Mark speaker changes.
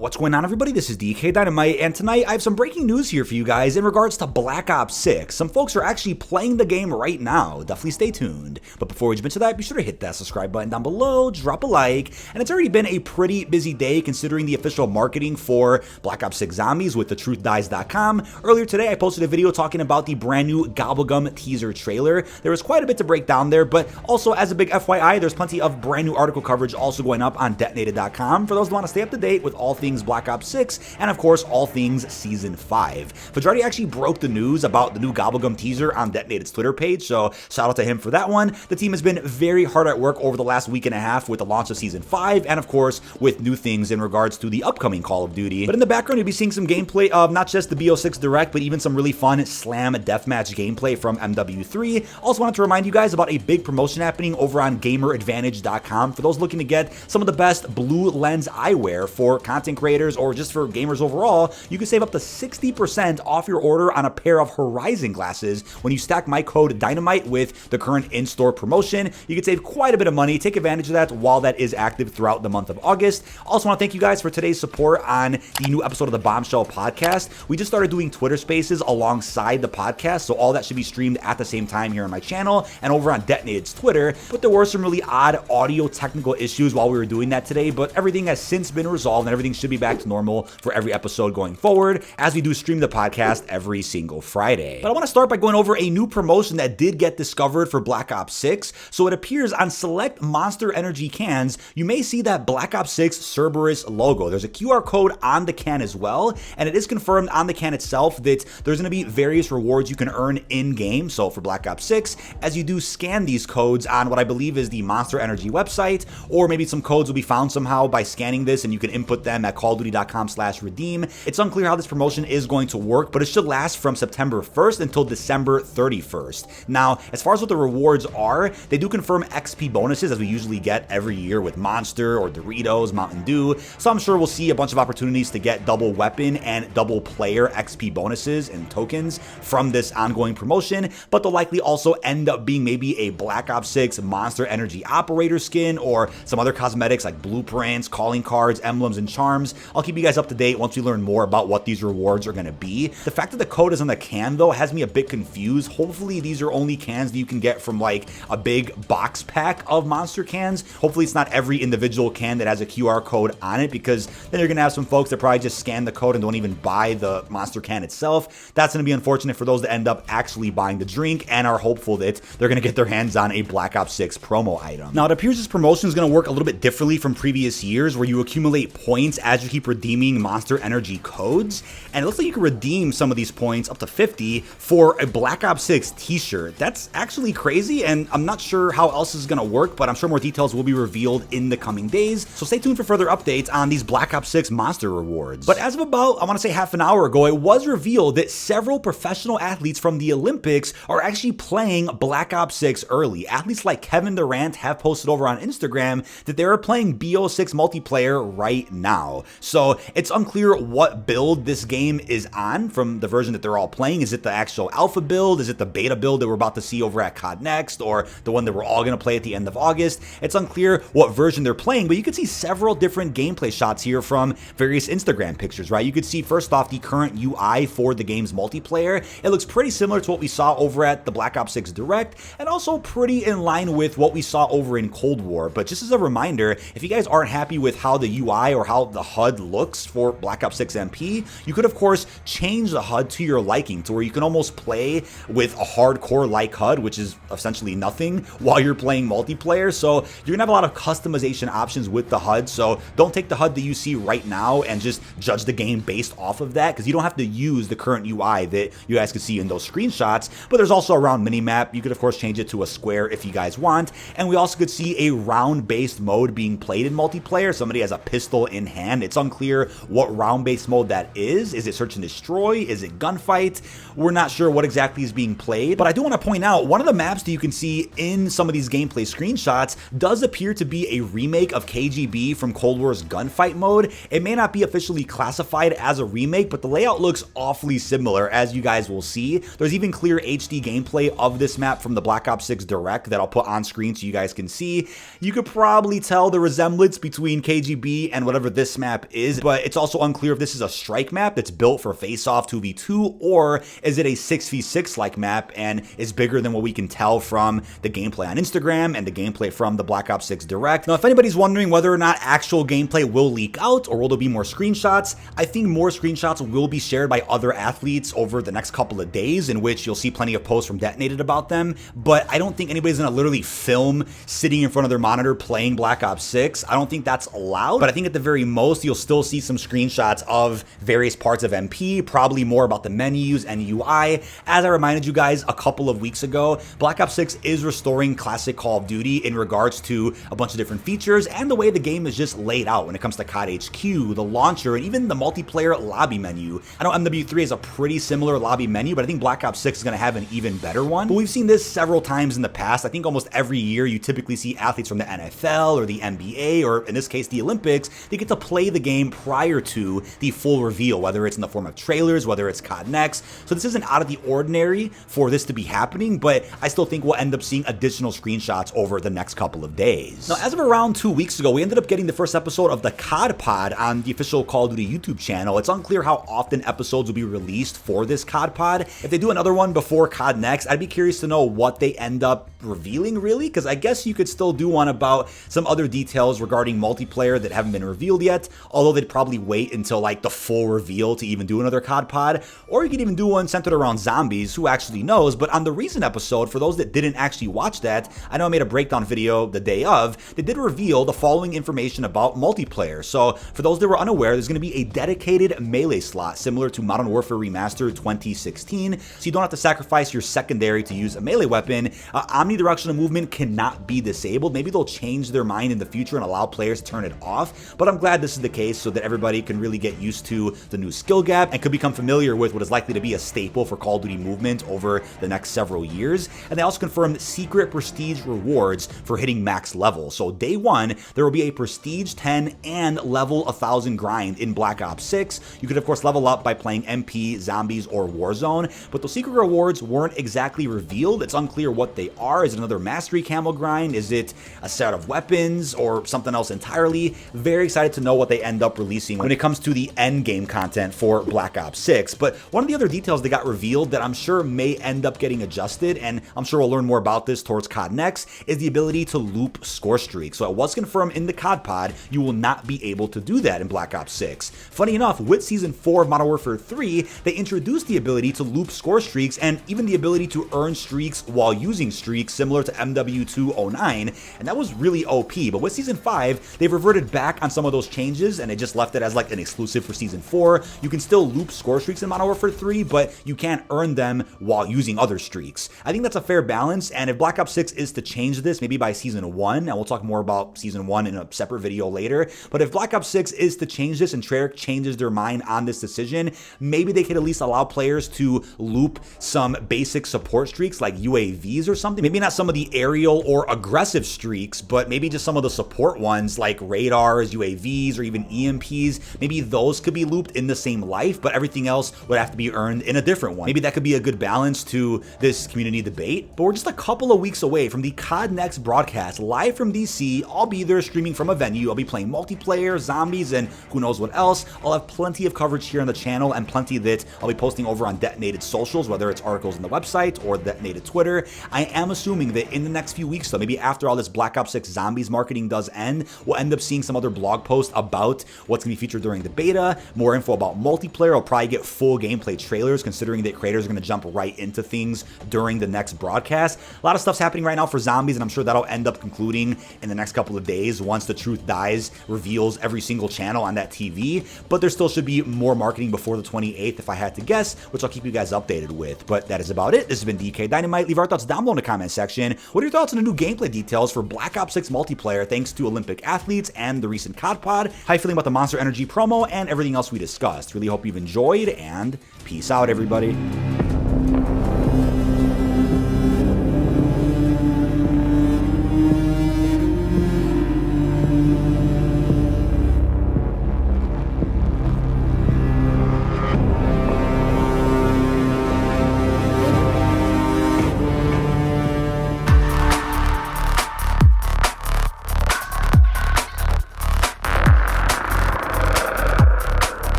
Speaker 1: What's going on, everybody? This is dkdynamite, and tonight I have some breaking news here for you guys in regards to Black Ops 6. Some folks are actually playing the game right now. Definitely stay tuned. But before we jump into that, be sure to hit that subscribe button down below, drop a like, and it's already been a pretty busy day considering the official marketing for Black Ops 6 Zombies with thetruthdies.com. Earlier today, I posted a video talking about the brand new Gobblegum teaser trailer. There was quite a bit to break down there, but also as a big FYI, there's plenty of brand new article coverage also going up on detonated.com for those who want to stay up to date with all things Black Ops 6, and of course, all things Season 5. Fajardi actually broke the news about the new Gobblegum teaser on Detonated's Twitter page, so shout out to him for that one. The team has been very hard at work over the last week and a half with the launch of Season 5, and of course, with new things in regards to the upcoming Call of Duty. But in the background, you'll be seeing some gameplay of not just the BO6 Direct, but even some really fun Slam Deathmatch gameplay from MW3. Also wanted to remind you guys about a big promotion happening over on GamerAdvantage.com for those looking to get some of the best blue lens eyewear for content creators or just for gamers overall. You can save up to 60% off your order on a pair of Horizon glasses when you stack my code Dynamite with the current in-store promotion. You can save quite a bit of money. Take advantage of that while that is active throughout the month of August. Also want to thank you guys for today's support on the new episode of the Bombshell podcast. We just started doing Twitter Spaces alongside the podcast, so all that should be streamed at the same time here on my channel and over on Detonated's Twitter. But there were some really odd audio technical issues while we were doing that today, but everything has since been resolved and everything should be back to normal for every episode going forward as we do stream the podcast every single Friday. But I want to start by going over a new promotion that did get discovered for Black Ops 6. So it appears on select Monster Energy cans, you may see that Black Ops 6 Cerberus logo. There's a QR code on the can as well, and it is confirmed on the can itself that there's going to be various rewards you can earn in-game. So for Black Ops 6, as you do scan these codes on what I believe is the Monster Energy website, or maybe some codes will be found somehow by scanning this and you can input them at callofduty.com/redeem. It's unclear how this promotion is going to work, but it should last from September 1st until December 31st. Now, as far as what the rewards are, they do confirm XP bonuses as we usually get every year with Monster or Doritos, Mountain Dew. So I'm sure we'll see a bunch of opportunities to get double weapon and double player XP bonuses and tokens from this ongoing promotion, but they'll likely also end up being maybe a Black Ops 6 Monster Energy operator skin or some other cosmetics like blueprints, calling cards, emblems, and charms. I'll keep you guys up to date once we learn more about what these rewards are going to be. The fact that the code is on the can, though, has me a bit confused. Hopefully, these are only cans that you can get from like a big box pack of Monster cans. Hopefully, it's not every individual can that has a QR code on it, because then you're going to have some folks that probably just scan the code and don't even buy the Monster can itself. That's going to be unfortunate for those that end up actually buying the drink and are hopeful that they're going to get their hands on a Black Ops 6 promo item. Now, it appears this promotion is going to work a little bit differently from previous years, where you accumulate points as you keep redeeming Monster Energy codes, and it looks like you can redeem some of these points, up to 50, for a Black Ops 6 t-shirt. That's actually crazy, and I'm not sure how else this is going to work, but I'm sure more details will be revealed in the coming days, so stay tuned for further updates on these Black Ops 6 Monster rewards. But as of about, I want to say half an hour ago, it was revealed that several professional athletes from the Olympics are actually playing Black Ops 6 early. Athletes like Kevin Durant have posted over on Instagram that they are playing BO6 multiplayer right now. So it's unclear what build this game is on from the version that they're all playing. Is it the actual alpha build? Is it the beta build that we're about to see over at COD Next, or the one that we're all going to play at the end of August? It's unclear what version they're playing, but you can see several different gameplay shots here from various Instagram pictures, right? You could see first off the current UI for the game's multiplayer. It looks pretty similar to what we saw over at the Black Ops 6 Direct, and also pretty in line with what we saw over in Cold War. But just as a reminder, if you guys aren't happy with how the UI or how the HUD looks for Black Ops 6 MP, you could of course change the HUD to your liking, to where you can almost play with a hardcore like HUD, which is essentially nothing, while you're playing multiplayer. So you're gonna have a lot of customization options with the HUD, so don't take the HUD that you see right now and just judge the game based off of that, because you don't have to use the current UI that you guys can see in those screenshots. But there's also a round minimap. You could of course change it to a square if you guys want, and we also could see a round-based mode being played in multiplayer. Somebody has a pistol in hand. It's unclear what round-based mode that is. Is it search and destroy? Is it gunfight? We're not sure what exactly is being played, but I do want to point out one of the maps that you can see in some of these gameplay screenshots does appear to be a remake of KGB from Cold War's gunfight mode. It may not be officially classified as a remake, but the layout looks awfully similar, as you guys will see. There's even clear HD gameplay of this map from the Black Ops 6 Direct that I'll put on screen so you guys can see. You could probably tell the resemblance between KGB and whatever this map map is, but it's also unclear if this is a strike map that's built for face-off 2v2, or is it a 6v6 like map and is bigger than what we can tell from the gameplay on Instagram and the gameplay from the Black Ops 6 Direct. Now, if anybody's wondering whether or not actual gameplay will leak out or will there be more screenshots, I think more screenshots will be shared by other athletes over the next couple of days, in which you'll see plenty of posts from Detonated about them, but I don't think anybody's gonna literally film sitting in front of their monitor playing Black Ops 6. I don't think that's allowed, but I think at the very most, you'll still see some screenshots of various parts of MP, probably more about the menus and UI. As I reminded you guys a couple of weeks ago, Black Ops 6 is restoring classic Call of Duty in regards to a bunch of different features and the way the game is just laid out when it comes to COD HQ, the launcher, and even the multiplayer lobby menu. I know MW3 has a pretty similar lobby menu, but I think Black Ops 6 is going to have an even better one. But we've seen this several times in the past. I think almost every year you typically see athletes from the NFL or the NBA, or in this case the Olympics, they get to play the game prior to the full reveal, whether it's in the form of trailers, whether it's COD Next. So this isn't out of the ordinary for this to be happening, but I still think we'll end up seeing additional screenshots over the next couple of days. Now, as of around 2 weeks ago, we ended up getting the first episode of the COD Pod on the official Call of Duty YouTube channel. It's unclear how often episodes will be released for this COD Pod. If they do another one before COD Next, I'd be curious to know what they end up revealing, really, because I guess you could still do one about some other details regarding multiplayer that haven't been revealed yet, although they'd probably wait until like the full reveal to even do another COD Pod, or you could even do one centered around zombies, who actually knows. But on the recent episode, for those that didn't actually watch that, I know I made a breakdown video the day of, they did reveal the following information about multiplayer. So for those that were unaware, there's going to be a dedicated melee slot similar to Modern Warfare Remastered 2016, so you don't have to sacrifice your secondary to use a melee weapon. Omnidirectional movement cannot be disabled. Maybe they'll change their mind in the future and allow players to turn it off, but I'm glad this is the case so that everybody can really get used to the new skill gap and could become familiar with what is likely to be a staple for Call of Duty movement over the next several years. And they also confirmed secret prestige rewards for hitting max level. So day one, there will be a prestige 10 and level 1000 grind in Black Ops 6. You could of course level up by playing MP, zombies, or Warzone, but those secret rewards weren't exactly revealed. It's unclear what they are. Is it another mastery camo grind? Is it a set of weapons or something else entirely? Very excited to know what they end up releasing when it comes to the end game content for Black Ops 6. But one of the other details that got revealed that I'm sure may end up getting adjusted, and I'm sure we'll learn more about this towards COD Next, is the ability to loop score streaks. So it was confirmed in the COD Pod you will not be able to do that in Black Ops 6. Funny enough, with Season 4 of Modern Warfare 3, they introduced the ability to loop score streaks and even the ability to earn streaks while using streaks, similar to MW209, and that was really OP. But with Season 5, they've reverted back on some of those changes, and they just left it as like an exclusive for Season 4. You can still loop score streaks in Modern Warfare 3, but you can't earn them while using other streaks. I think that's a fair balance, and if Black Ops 6 is to change this, maybe by Season 1, and we'll talk more about Season 1 in a separate video later, but if Black Ops 6 is to change this and Treyarch changes their mind on this decision, maybe they could at least allow players to loop some basic support streaks like UAVs or something. Maybe not some of the aerial or aggressive streaks, but maybe just some of the support ones like radars, UAVs, or even EMPs. Maybe those could be looped in the same life, but everything else would have to be earned in a different one. Maybe that could be a good balance to this community debate. But we're just a couple of weeks away from the COD Next broadcast live from DC. I'll be there streaming from a venue. I'll be playing multiplayer, zombies, and who knows what else. I'll have plenty of coverage here on the channel and plenty that I'll be posting over on Detonated socials, whether it's articles on the website or Detonated Twitter. I am assuming that in the next few weeks, though, maybe after all this Black Ops 6 zombies marketing does end, we'll end up seeing some other blog posts about what's going to be featured during the beta, more info about multiplayer. I'll probably get full gameplay trailers, considering that creators are going to jump right into things during the next broadcast. A lot of stuff's happening right now for zombies, and I'm sure that'll end up concluding in the next couple of days once The Truth Dies reveals every single channel on that TV. But there still should be more marketing before the 28th, if I had to guess, which I'll keep you guys updated with. But that is about it. This has been dkdynamite. Leave our thoughts down below in the comment section. What are your thoughts on the new gameplay details for Black Ops 6 multiplayer thanks to Olympic athletes and the recent COD Pod? How are you feeling about the Monster Energy promo and everything else we discussed? Really hope you've enjoyed, and peace out, everybody.